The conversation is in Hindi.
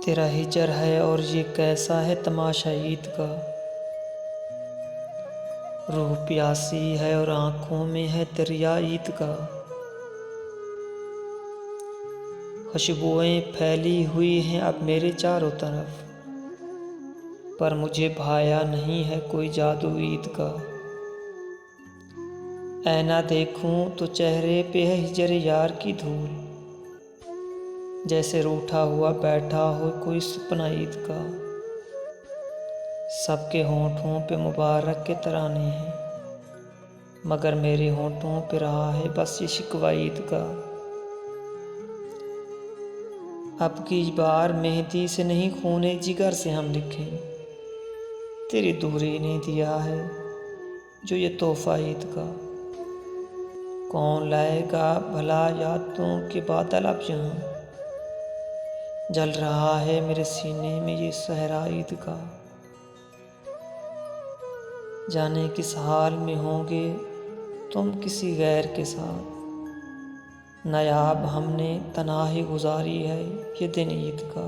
तेरा हिजर है और ये कैसा है तमाशा ईद का। रूह प्यासी है और आँखों में है दरिया ईद का। खुशबुएं फैली हुई हैं अब मेरे चारों तरफ, पर मुझे भाया नहीं है कोई जादू ईद का। ऐना देखूं तो चेहरे पे है हिजर यार की धूल, जैसे रूठा हुआ बैठा हो कोई सपना ईद का। सबके होंठों पे मुबारक के तराने हैं, मगर मेरे होंठों पे रहा है बस ये शिकवा ईद का। अब की बार मेहंदी से नहीं खूने जिगर से हम लिखें, तेरी दूरी ने दिया है जो ये तोहफा ईद का। कौन लाएगा भला यादों के बादल अब यहाँ, जल रहा है मेरे सीने में ये सहरा ईद का। जाने किस हाल में होंगे तुम किसी गैर के साथ, नायाब हमने तन्हाई गुजारी है ये दिन ईद का।